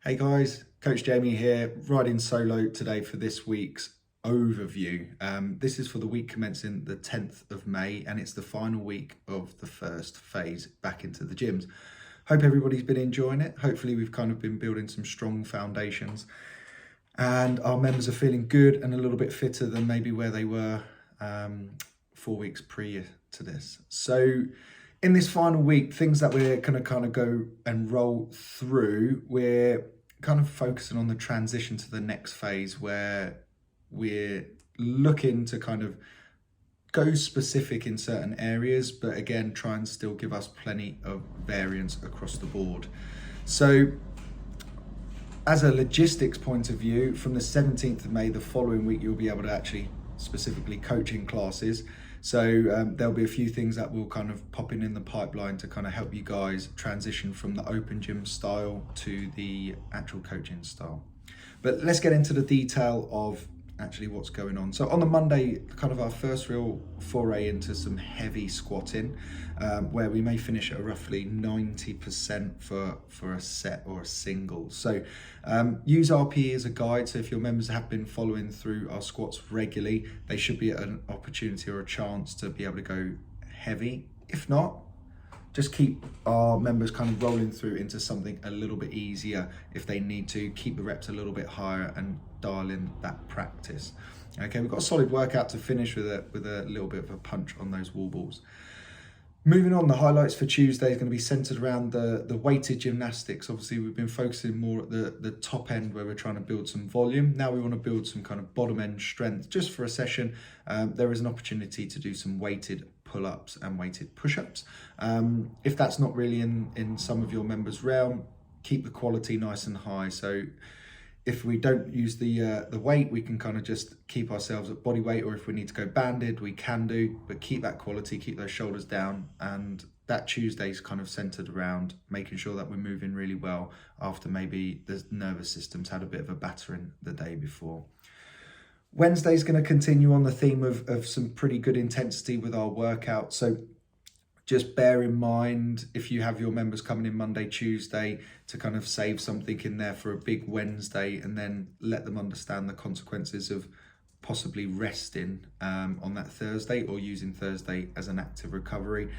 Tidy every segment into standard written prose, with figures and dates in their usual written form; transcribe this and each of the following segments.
Hey guys, Coach Jamie here, riding solo today for this week's overview. This is for the week commencing the 10th of May and it's the final week of the first phase back into the gyms. Hope everybody's been enjoying it. Hopefully we've kind of been building some strong foundations and our members are feeling good and a little bit fitter than maybe where they were 4 weeks prior to this. So in this final week, things that we're going to kind of go and roll through, we're kind of focusing on the transition to the next phase where we're looking to kind of go specific in certain areas, but again, try and still give us plenty of variance across the board. So as a logistics point of view, from the 17th of May, the following week, you'll be able to actually specifically coaching classes. So there'll be a few things that will kind of pop in the pipeline to kind of help you guys transition from the open gym style to the actual coaching style. But let's get into the detail of actually what's going on. So on the Monday, kind of our first real foray into some heavy squatting, where we may finish at roughly 90% for a set or a single. So use RPE as a guide. So if your members have been following through our squats regularly, they should be at an opportunity or a chance to be able to go heavy. If not, just keep our members kind of rolling through into something a little bit easier if they need to, keep the reps a little bit higher and dial in that practice. Okay, we've got a solid workout to finish with a little bit of a punch on those wall balls. Moving on, the highlights for Tuesday is going to be centered around the weighted gymnastics. Obviously, we've been focusing more at the top end where we're trying to build some volume. Now we want to build some kind of bottom end strength just for a session. There is an opportunity to do some weighted pull-ups and weighted push-ups. If that's not really in some of your members' realm, keep the quality nice and high. So if we don't use the weight, we can kind of just keep ourselves at body weight, or if we need to go banded, we can do, but keep that quality, keep those shoulders down. And that Tuesday's kind of centered around making sure that we're moving really well after maybe the nervous system's had a bit of a battering the day before. Wednesday's going to continue on the theme of some pretty good intensity with our workout. So just bear in mind, if you have your members coming in Monday, Tuesday, to kind of save something in there for a big Wednesday and then let them understand the consequences of possibly resting on that Thursday or using Thursday as an active recovery.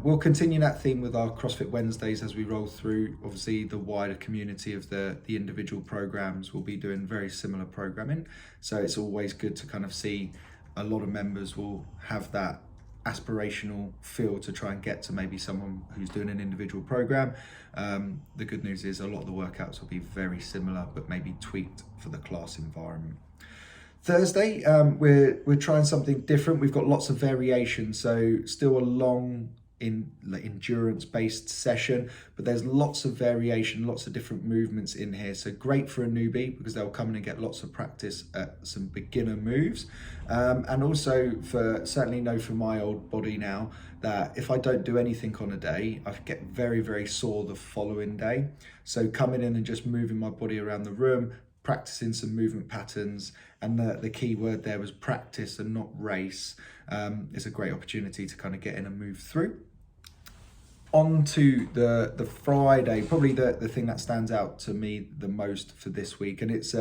We'll continue that theme with our CrossFit Wednesdays as we roll through. Obviously, the wider community of the individual programs will be doing very similar programming. So it's always good to kind of see a lot of members will have that aspirational feel to try and get to maybe someone who's doing an individual program. The good news is a lot of the workouts will be very similar, but maybe tweaked for the class environment. Thursday, we're trying something different. We've got lots of variation, so still a long endurance-based session, but there's lots of variation, lots of different movements in here. So great for a newbie because they'll come in and get lots of practice at some beginner moves. And also certainly know for my old body now that if I don't do anything on a day, I get very, very sore the following day. So coming in and just moving my body around the room, practicing some movement patterns, and the key word there was practice and not race. It's a great opportunity to kind of get in and move through. On to the Friday, probably the thing that stands out to me the most for this week, and it's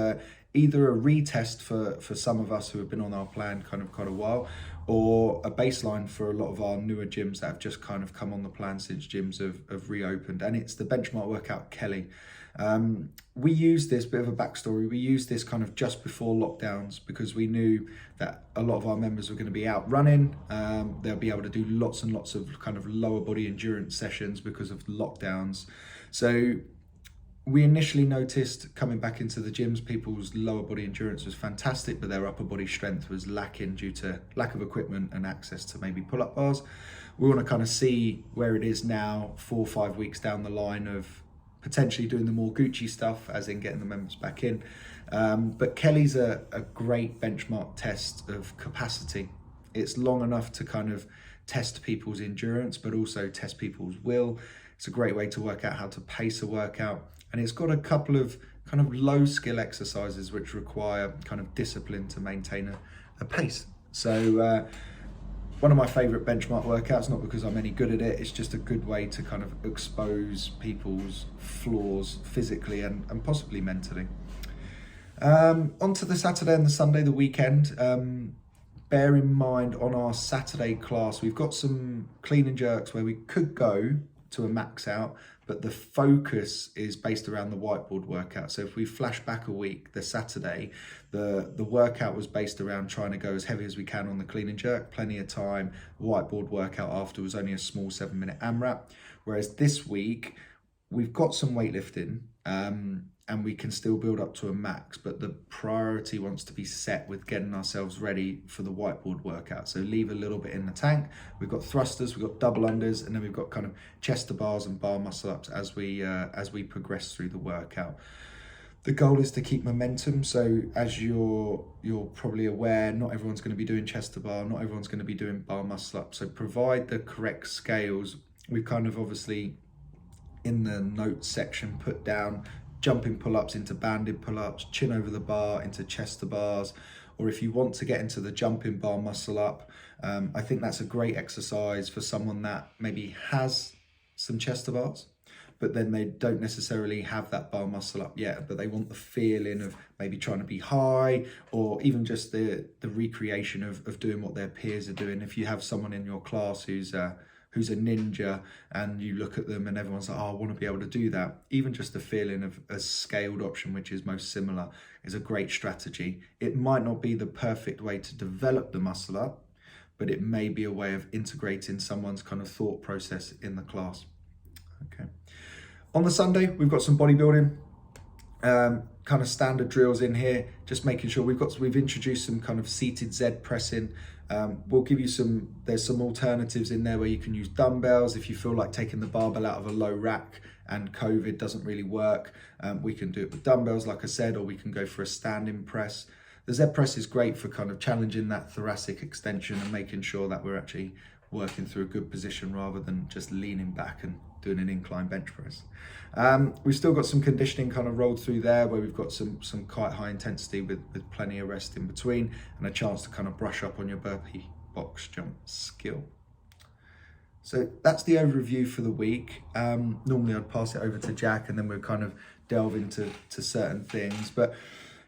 either a retest for some of us who have been on our plan kind of quite a while, or a baseline for a lot of our newer gyms that have just kind of come on the plan since gyms have reopened, and it's the benchmark workout Kelly. We used this, bit of a backstory, we used this kind of just before lockdowns because we knew that a lot of our members were going to be out running. They'll be able to do lots and lots of kind of lower body endurance sessions because of lockdowns. So we initially noticed coming back into the gyms, people's lower body endurance was fantastic, but their upper body strength was lacking due to lack of equipment and access to maybe pull-up bars. We want to kind of see where it is now, 4 or 5 weeks down the line of potentially doing the more Gucci stuff, as in getting the members back in. But Kelly's a great benchmark test of capacity. It's long enough to kind of test people's endurance, but also test people's will. It's a great way to work out how to pace a workout. And it's got a couple of kind of low skill exercises which require kind of discipline to maintain a pace. So one of my favourite benchmark workouts, not because I'm any good at it, it's just a good way to kind of expose people's flaws physically and possibly mentally. On to the Saturday and the Sunday, the weekend. Bear in mind on our Saturday class, we've got some clean and jerks where we could go to a max out, but the focus is based around the whiteboard workout. So if we flash back a week, the Saturday, the workout was based around trying to go as heavy as we can on the clean and jerk, plenty of time. Whiteboard workout after was only a small 7-minute AMRAP. Whereas this week, we've got some weightlifting, and we can still build up to a max, but the priority wants to be set with getting ourselves ready for the whiteboard workout. So leave a little bit in the tank. We've got thrusters, we've got double unders, and then we've got kind of chest to bars and bar muscle ups as we progress through the workout. The goal is to keep momentum. So as you're probably aware, not everyone's going to be doing chest to bar, not everyone's going to be doing bar muscle up. So provide the correct scales. We've kind of obviously in the notes section put down jumping pull-ups into banded pull-ups, chin over the bar into chest to bars, or if you want to get into the jumping bar muscle up, I think that's a great exercise for someone that maybe has some chest to bars, but then they don't necessarily have that bar muscle up yet, but they want the feeling of maybe trying to be high, or even just the recreation of doing what their peers are doing. If you have someone in your class who's a ninja and you look at them and everyone's like, oh, I want to be able to do that. Even just the feeling of a scaled option, which is most similar, is a great strategy. It might not be the perfect way to develop the muscle up, but it may be a way of integrating someone's kind of thought process in the class. Okay. On the Sunday, we've got some bodybuilding, kind of standard drills in here, just making sure we've introduced some kind of seated Z pressing. We'll give you there's some alternatives in there where you can use dumbbells. If you feel like taking the barbell out of a low rack and COVID doesn't really work, we can do it with dumbbells, like I said, or we can go for a standing press. The Z press is great for kind of challenging that thoracic extension and making sure that we're actually working through a good position rather than just leaning back and doing an incline bench press. We've still got some conditioning kind of rolled through there where we've got some quite high intensity with plenty of rest in between and a chance to kind of brush up on your burpee box jump skill. So that's the overview for the week. Normally I'd pass it over to Jack and then we'll kind of delve into certain things, but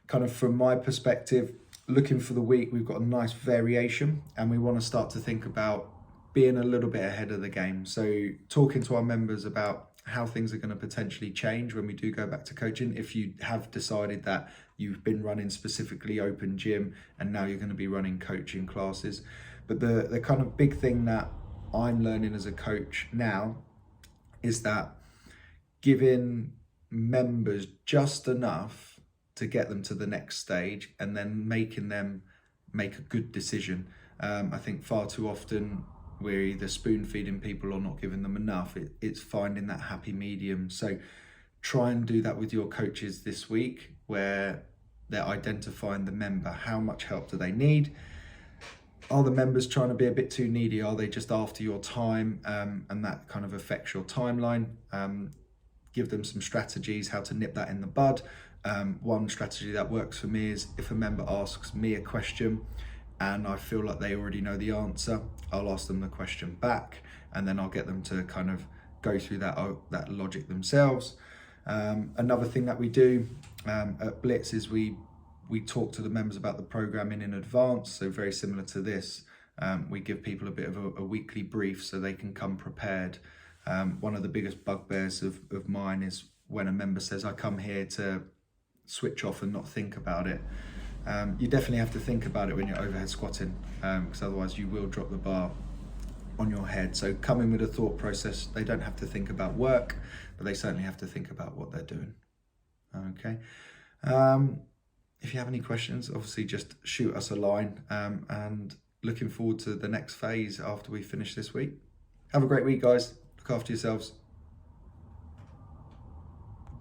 kind of from my perspective, looking for the week, we've got a nice variation and we want to start to think about being a little bit ahead of the game. So talking to our members about how things are going to potentially change when we do go back to coaching. If you have decided that you've been running specifically open gym and now you're going to be running coaching classes. But the kind of big thing that I'm learning as a coach now is that giving members just enough to get them to the next stage and then making them make a good decision. I think far too often we're either spoon feeding people or not giving them enough. It's finding that happy medium. So try and do that with your coaches this week where they're identifying the member. How much help do they need? Are the members trying to be a bit too needy? Are they just after your time? And that kind of affects your timeline. Give them some strategies, how to nip that in the bud. One strategy that works for me is if a member asks me a question and I feel like they already know the answer, I'll ask them the question back and then I'll get them to kind of go through that logic themselves. Another thing that we do at Blitz is we talk to the members about the programming in advance. So very similar to this, we give people a bit of a weekly brief so they can come prepared. One of the biggest bugbears of mine is when a member says, I come here to switch off and not think about it. You definitely have to think about it when you're overhead squatting, because otherwise you will drop the bar on your head. So come in with a thought process. They don't have to think about work, but they certainly have to think about what they're doing. Okay. If you have any questions, obviously just shoot us a line, and looking forward to the next phase after we finish this week. Have a great week, guys. Look after yourselves.